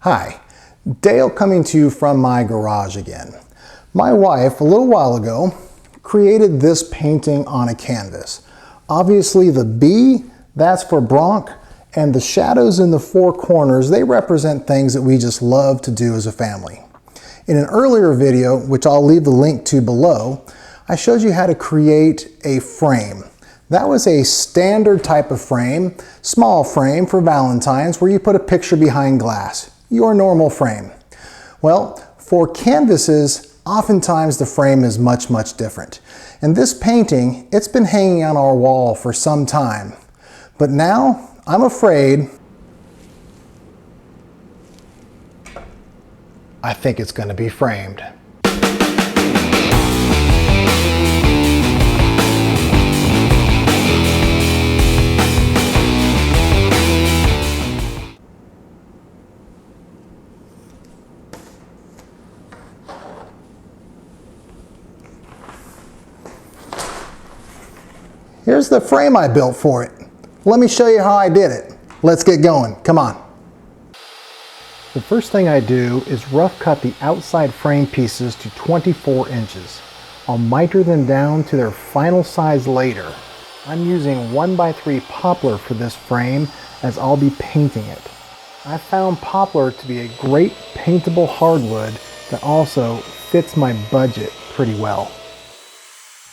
Hi, Dale coming to you from my garage again. My wife, a little while ago, created this painting on a canvas. Obviously the B, that's for Bronk, and the shadows in the four corners, they represent things that we just love to do as a family. In an earlier video, which I'll leave the link to below, I showed you how to create a frame. That was a standard type of frame, small frame for Valentine's, where you put a picture behind glass. Your normal frame. Well, for canvases, oftentimes the frame is much different. And this painting, it's been hanging on our wall for some time. But now, I'm afraid, I think it's going to be framed. Here's the frame I built for it. Let me show you how I did it. Let's get going. Come on. The first thing I do is rough cut the outside frame pieces to 24 inches. I'll miter them down to their final size later. I'm using 1x3 poplar for this frame as I'll be painting it. I found poplar to be a great paintable hardwood that also fits my budget pretty well.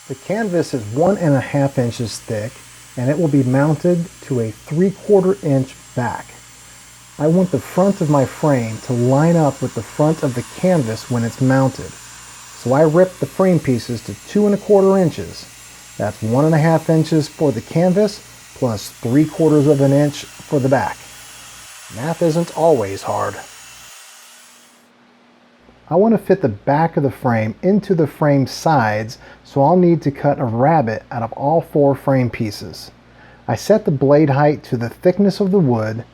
The canvas is 1.5 inches thick and it will be mounted to a 3/4 inch back. I want the front of my frame to line up with the front of the canvas when it's mounted. So I ripped the frame pieces to 2.25 inches. That's 1.5 inches for the canvas plus 3/4 of an inch for the back. Math isn't always hard. I want to fit the back of the frame into the frame sides, so I'll need to cut a rabbet out of all 4 frame pieces. I set the blade height to the thickness of the wood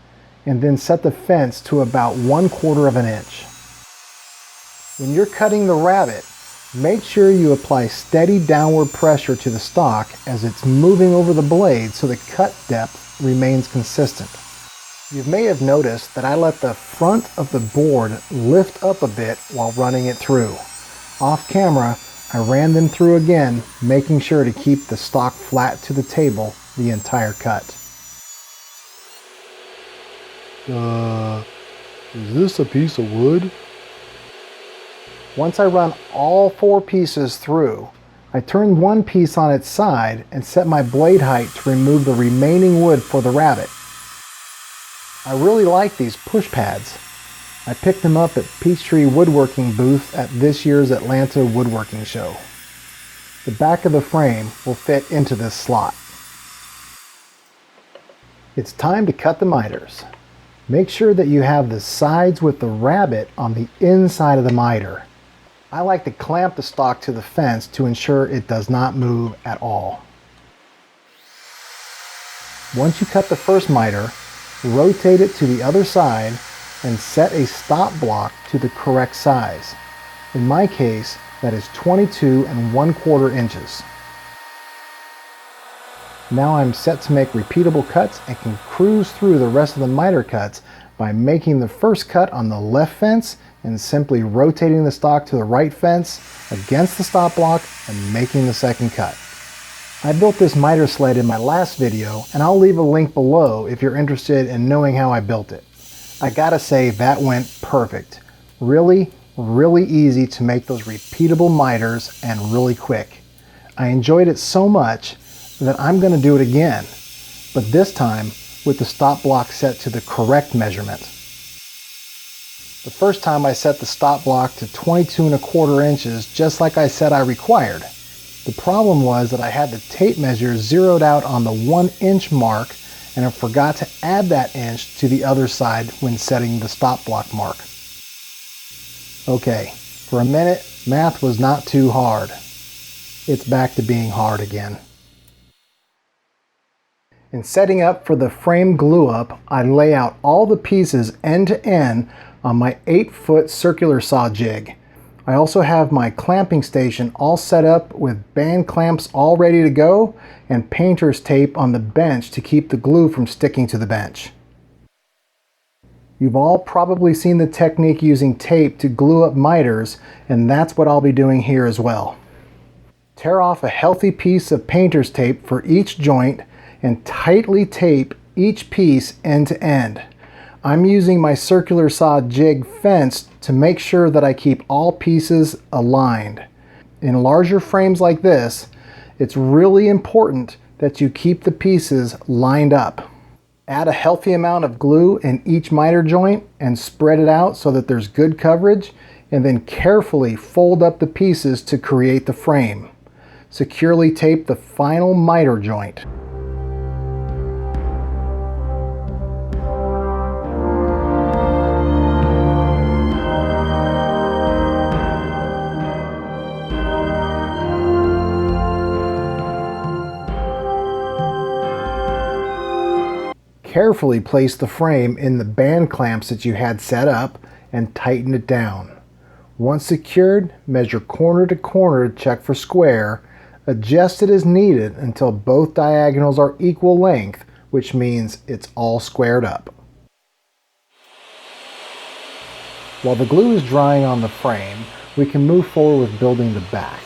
and then set the fence to about 1/4 of an inch. When you're cutting the rabbet, make sure you apply steady downward pressure to the stock as it's moving over the blade so the cut depth remains consistent. You may have noticed that I let the front of the board lift up a bit while running it through. Off camera, I ran them through again, making sure to keep the stock flat to the table the entire cut. Is this a piece of wood? Once I run all 4 pieces through, I turn one piece on its side and set my blade height to remove the remaining wood for the rabbet. I really like these push pads. I picked them up at Peachtree Woodworking booth at this year's Atlanta Woodworking Show. The back of the frame will fit into this slot. It's time to cut the miters. Make sure that you have the sides with the rabbet on the inside of the miter. I like to clamp the stock to the fence to ensure it does not move at all. Once you cut the first miter, rotate it to the other side and set a stop block to the correct size. In my case, that is 22 1/4 inches. Now I'm set to make repeatable cuts and can cruise through the rest of the miter cuts by making the first cut on the left fence and simply rotating the stock to the right fence against the stop block and making the second cut. I built this miter sled in my last video, and I'll leave a link below if you're interested in knowing how I built it. I gotta say, that went perfect. Really easy to make those repeatable miters and really quick. I enjoyed it so much that I'm gonna do it again, but this time with the stop block set to the correct measurement. The first time I set the stop block to 22 1/4 inches, just like I said I required. The problem was that I had the tape measure zeroed out on the 1 inch mark and I forgot to add that inch to the other side when setting the stop block mark. Okay, for a minute, math was not too hard. It's back to being hard again. In setting up for the frame glue up, I lay out all the pieces end to end on my 8-foot circular saw jig. I also have my clamping station all set up with band clamps all ready to go and painter's tape on the bench to keep the glue from sticking to the bench. You've all probably seen the technique using tape to glue up miters, and that's what I'll be doing here as well. Tear off a healthy piece of painter's tape for each joint and tightly tape each piece end to end. I'm using my circular saw jig fence to make sure that I keep all pieces aligned. In larger frames like this, it's really important that you keep the pieces lined up. Add a healthy amount of glue in each miter joint and spread it out so that there's good coverage, and then carefully fold up the pieces to create the frame. Securely tape the final miter joint. Carefully place the frame in the band clamps that you had set up and tighten it down. Once secured, measure corner to corner to check for square. Adjust it as needed until both diagonals are equal length, which means it's all squared up. While the glue is drying on the frame, we can move forward with building the back.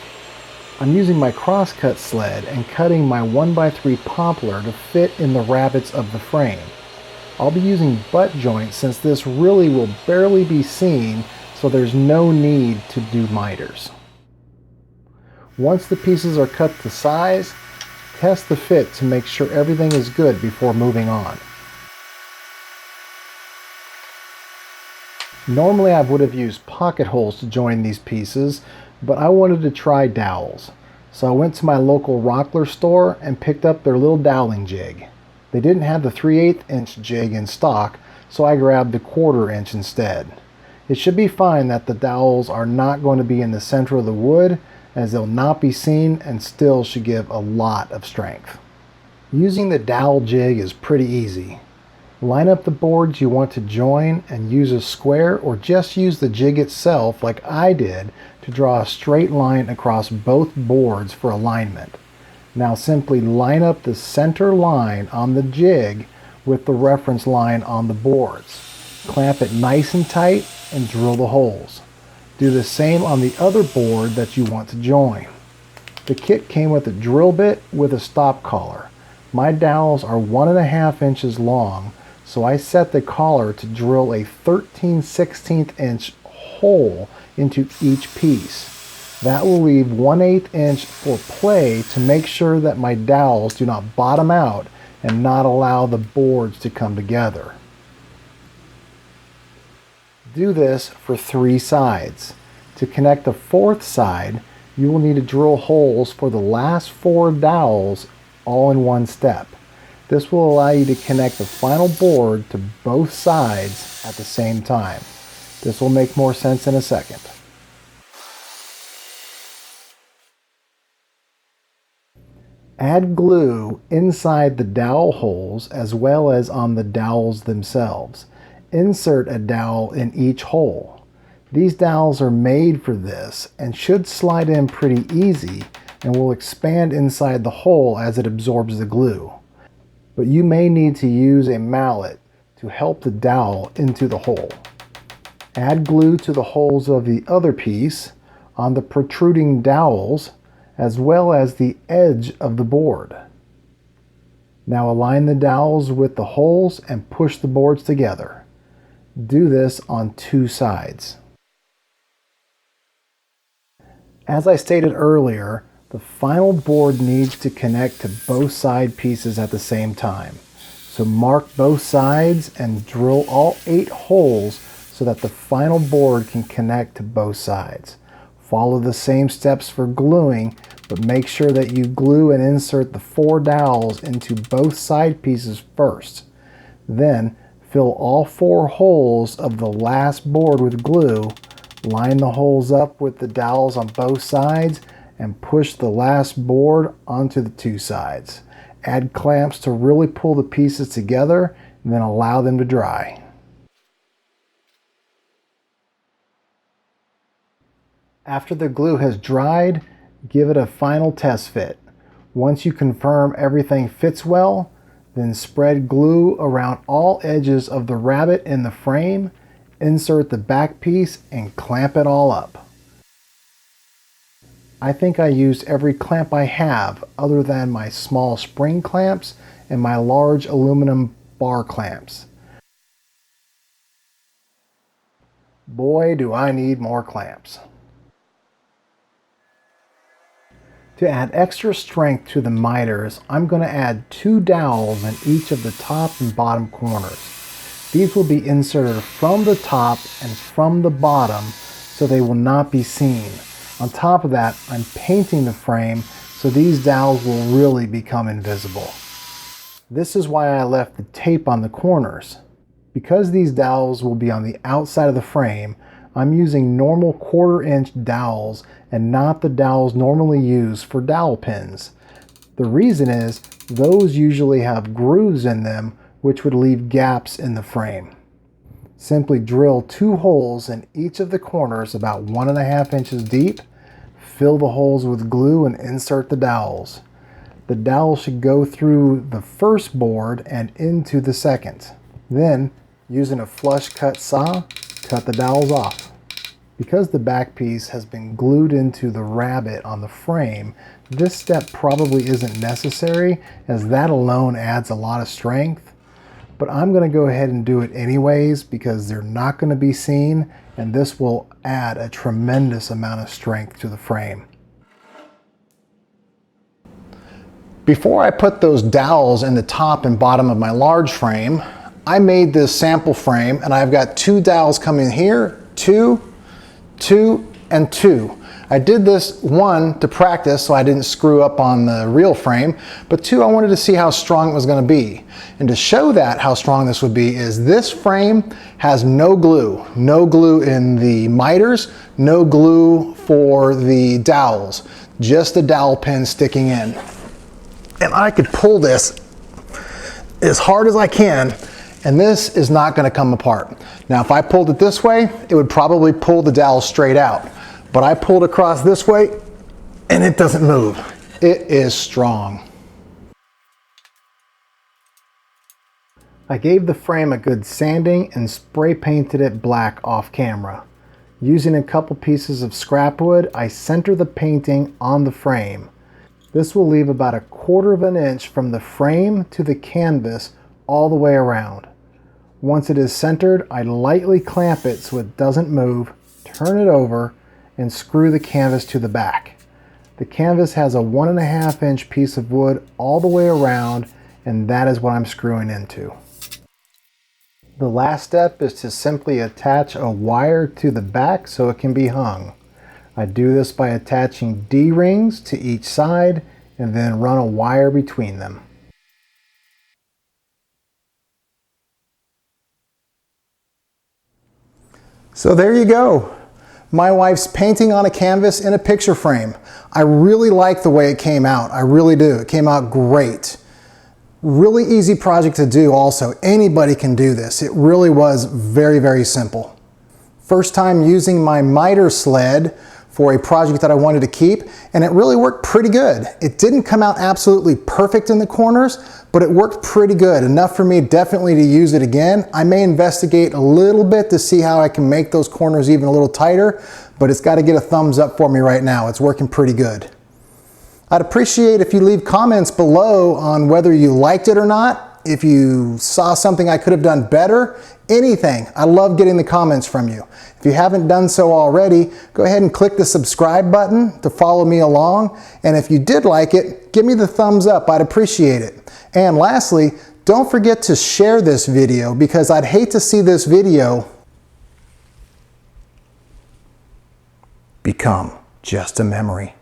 I'm using my crosscut sled and cutting my 1x3 poplar to fit in the rivets of the frame. I'll be using butt joints since this really will barely be seen, so there's no need to do miters. Once the pieces are cut to size, test the fit to make sure everything is good before moving on. Normally I would have used pocket holes to join these pieces, but I wanted to try dowels. So I went to my local Rockler store and picked up their little doweling jig. They didn't have the 3/8 inch jig in stock, so I grabbed the 1/4 inch instead. It should be fine that the dowels are not going to be in the center of the wood, as they'll not be seen and still should give a lot of strength. Using the dowel jig is pretty easy. Line up the boards you want to join and use a square, or just use the jig itself like I did to draw a straight line across both boards for alignment. Now simply line up the center line on the jig with the reference line on the boards. Clamp it nice and tight and drill the holes. Do the same on the other board that you want to join. The kit came with a drill bit with a stop collar. My dowels are 1.5 inches long, so I set the collar to drill a 13/16 inch hole into each piece. That will leave 1/8 inch for play to make sure that my dowels do not bottom out and not allow the boards to come together. Do this for 3 sides. To connect the 4th side, you will need to drill holes for the last 4 dowels all in one step. This will allow you to connect the final board to both sides at the same time. This will make more sense in a second. Add glue inside the dowel holes as well as on the dowels themselves. Insert a dowel in each hole. These dowels are made for this and should slide in pretty easy and will expand inside the hole as it absorbs the glue. But you may need to use a mallet to help the dowel into the hole. Add glue to the holes of the other piece on the protruding dowels as well as the edge of the board. Now align the dowels with the holes and push the boards together. Do this on 2 sides. As I stated earlier, the final board needs to connect to both side pieces at the same time. So mark both sides and drill all 8 holes so that the final board can connect to both sides. Follow the same steps for gluing, but make sure that you glue and insert the 4 dowels into both side pieces first. Then fill all 4 holes of the last board with glue, line the holes up with the dowels on both sides, and push the last board onto the 2 sides. Add clamps to really pull the pieces together and then allow them to dry. After the glue has dried, give it a final test fit. Once you confirm everything fits well, Then spread glue around all edges of the rabbet in the frame, insert the back piece, and clamp it all up. I think I used every clamp I have other than my small spring clamps and my large aluminum bar clamps. Boy, do I need more clamps. To add extra strength to the miters, I'm going to add 2 dowels in each of the top and bottom corners. These will be inserted from the top and from the bottom so they will not be seen. On top of that, I'm painting the frame so these dowels will really become invisible. This is why I left the tape on the corners. Because these dowels will be on the outside of the frame, I'm using normal 1/4 inch dowels and not the dowels normally used for dowel pins. The reason is those usually have grooves in them which would leave gaps in the frame. Simply drill 2 holes in each of the corners about 1.5 inches deep, fill the holes with glue and insert the dowels. The dowel should go through the first board and into the second. Then, using a flush cut saw, cut the dowels off. Because the back piece has been glued into the rabbet on the frame, this step probably isn't necessary as that alone adds a lot of strength. But I'm going to go ahead and do it anyways because they're not going to be seen and this will add a tremendous amount of strength to the frame. Before I put those dowels in the top and bottom of my large frame, I made this sample frame and I've got 2 dowels coming here, 2, 2, and 2. I did this 1 to practice so I didn't screw up on the real frame, but 2, I wanted to see how strong it was going to be. And to show that how strong this would be is this frame has no glue in the miters, no glue for the dowels, just the dowel pin sticking in. And I could pull this as hard as I can and this is not going to come apart. Now if I pulled it this way, it would probably pull the dowel straight out. But I pulled across this way and it doesn't move. It is strong. I gave the frame a good sanding and spray painted it black off camera. Using a couple pieces of scrap wood, I center the painting on the frame. This will leave about 1/4 inch from the frame to the canvas all the way around. Once it is centered, I lightly clamp it so it doesn't move, turn it over, and screw the canvas to the back. The canvas has a 1.5 inch piece of wood all the way around, and that is what I'm screwing into. The last step is to simply attach a wire to the back so it can be hung. I do this by attaching D-rings to each side and then run a wire between them. So there you go. My wife's painting on a canvas in a picture frame. I really like the way it came out. I really do. It came out great. Really easy project to do also. Anybody can do this. It really was very, very simple. First time using my miter sled for a project that I wanted to keep, and it really worked pretty good. It didn't come out absolutely perfect in the corners, but it worked pretty good. Enough for me definitely to use it again. I may investigate a little bit to see how I can make those corners even a little tighter, but it's got to get a thumbs up for me right now. It's working pretty good. I'd appreciate if you leave comments below on whether you liked it or not, if you saw something I could have done better, anything. I love getting the comments from you. If you haven't done so already, go ahead and click the subscribe button to follow me along. And if you did like it, give me the thumbs up. I'd appreciate it. And lastly, don't forget to share this video because I'd hate to see this video become just a memory.